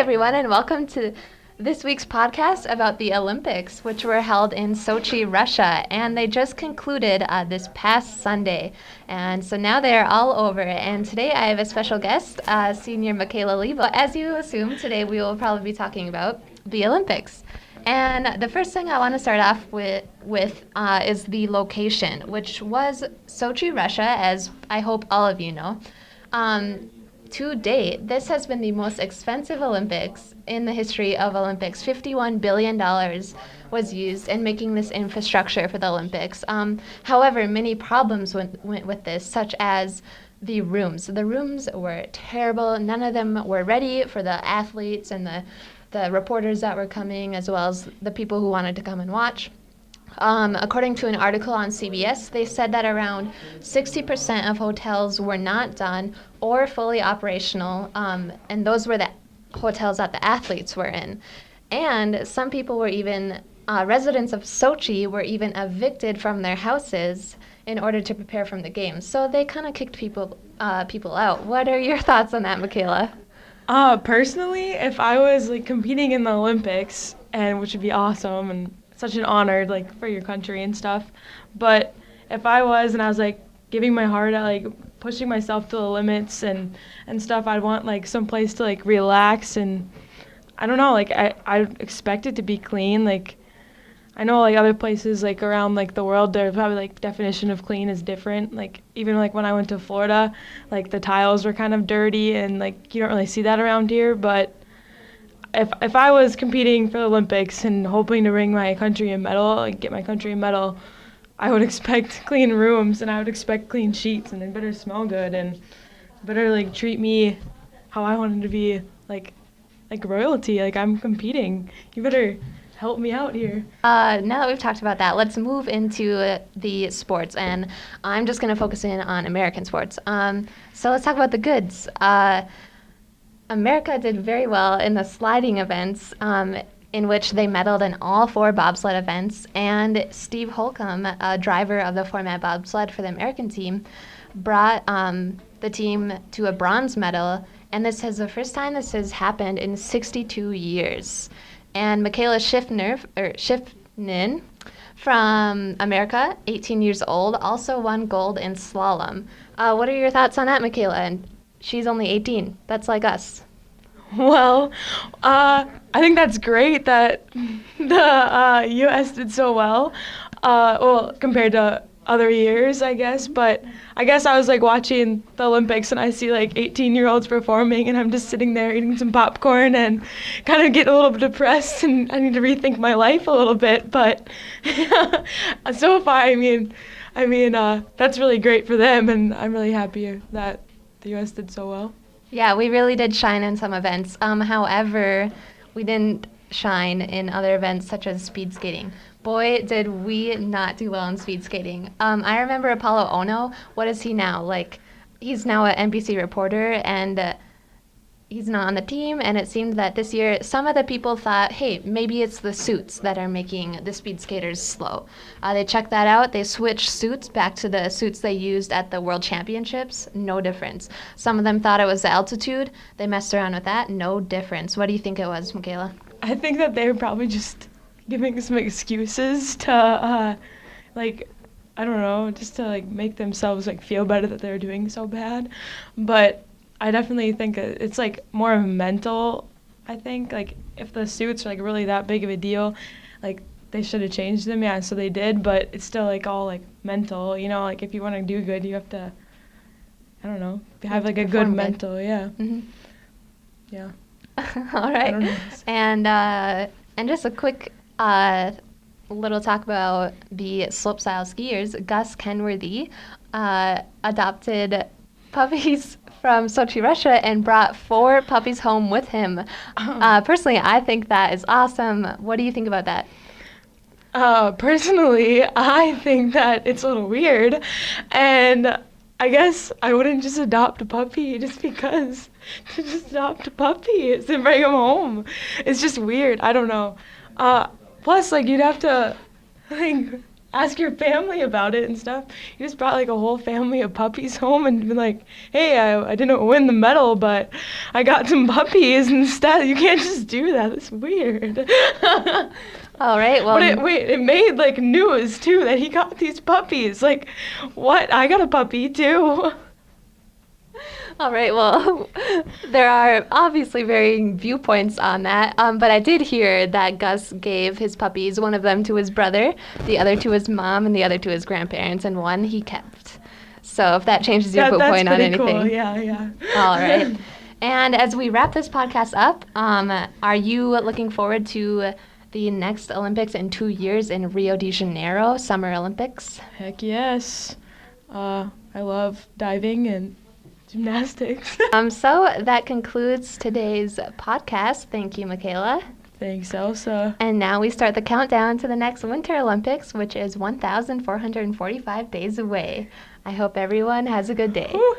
everyone, and welcome to this week's podcast about the Olympics, which were held in Sochi, Russia, and they just concluded this past Sunday. And so now they are all over. And today I have a special guest, Senior Michaela Lebo. As you assume, today we will probably be talking about the Olympics. And the first thing I want to start off with is the location, which was Sochi, Russia, as I hope all of you know. To date, this has been the most expensive Olympics in the history of Olympics. $51 billion was used in making this infrastructure for the Olympics. However, many problems went with this, such as the rooms. The rooms were terrible. None of them were ready for the athletes and the reporters that were coming, as well as the people who wanted to come and watch. According to an article on CBS, they said that around 60% of hotels were not done or fully operational, and those were the hotels that the athletes were in. And some people were even, residents of Sochi were even evicted from their houses in order to prepare for the games. So they kind of kicked people out. What are your thoughts on that, Michaela? Personally, if I was competing in the Olympics, and which would be awesome and such an honor for your country and stuff, but if I was and I was giving my heart out, pushing myself to the limits and stuff, I'd want some place to relax, and I don't know, I expect it to be clean. I know other places around the world, their probably definition of clean is different. Even when I went to Florida, the tiles were kind of dirty, and you don't really see that around here. But if I was competing for the Olympics and hoping to bring my country a medal, get my country a medal, I would expect clean rooms, and I would expect clean sheets, and they better smell good, and better treat me how I wanted to be like royalty. I'm competing. You better help me out here. Now that we've talked about that, let's move into the sports, and I'm just going to focus in on American sports. So let's talk about the goods. America did very well in the sliding events, in which they medaled in all 4 bobsled events, and Steve Holcomb, a driver of the 4-man bobsled for the American team, brought the team to a bronze medal, and this is the first time this has happened in 62 years. And Michaela Shifnin from America, 18 years old, also won gold in slalom. What are your thoughts on that, Michaela? And she's only 18. That's like us. Well, I think that's great that the U.S. did so well, compared to other years, I guess. But I guess I was watching the Olympics, and I see 18-year-olds performing, and I'm just sitting there eating some popcorn and kind of getting a little bit depressed, and I need to rethink my life a little bit. But so far, I mean, that's really great for them, and I'm really happy that the U.S. did so well. Yeah, we really did shine in some events. However, we didn't shine in other events such as speed skating. Boy, did we not do well in speed skating. I remember Apollo Ono. What is he now? He's now an NBC reporter, and he's not on the team. And it seemed that this year, some of the people thought, hey, maybe it's the suits that are making the speed skaters slow. They checked that out. They switched suits back to the suits they used at the World Championships. No difference. Some of them thought it was the altitude. They messed around with that. No difference. What do you think it was, Michaela? I think that they were probably just giving some excuses to, I don't know, just to make themselves feel better that they're doing so bad. But I definitely think it's more of mental. I think if the suits are really that big of a deal, they should have changed them. Yeah, so they did, but it's still all mental. If you want to do good, you have to, I don't know, have a good mental. Yeah. Mm-hmm. Yeah. All right. And just a quick little talk about the slopestyle skiers. Gus Kenworthy adopted puppies from Sochi, Russia, and brought 4 puppies home with him. Personally, I think that is awesome. What do you think about that? Personally, I think that it's a little weird, and I guess I wouldn't just adopt a puppy just because to just adopt a puppy and bring him home. It's just weird. I don't know. Plus, you'd have to, ask your family about it and stuff. You just brought like a whole family of puppies home and been like, hey, I didn't win the medal, but I got some puppies instead. You can't just do that. That's weird. All right. Well, But it made like news too that he got these puppies. Like, what? I got a puppy too. all right. Well, there are obviously varying viewpoints on that. But I did hear that Gus gave his puppies, one of them to his brother, the other to his mom, and the other to his grandparents, and one he kept. So if that changes your That's viewpoint on pretty anything. cool. Yeah. All right. And as we wrap this podcast up, are you looking forward to the next Olympics in 2 years in Rio de Janeiro, Summer Olympics? Heck yes. I love diving and gymnastics. So that concludes today's podcast. Thank you, Michaela. Thanks, Elsa. And now we start the countdown to the next Winter Olympics, which is 1,445 days away. I hope everyone has a good day. Whew.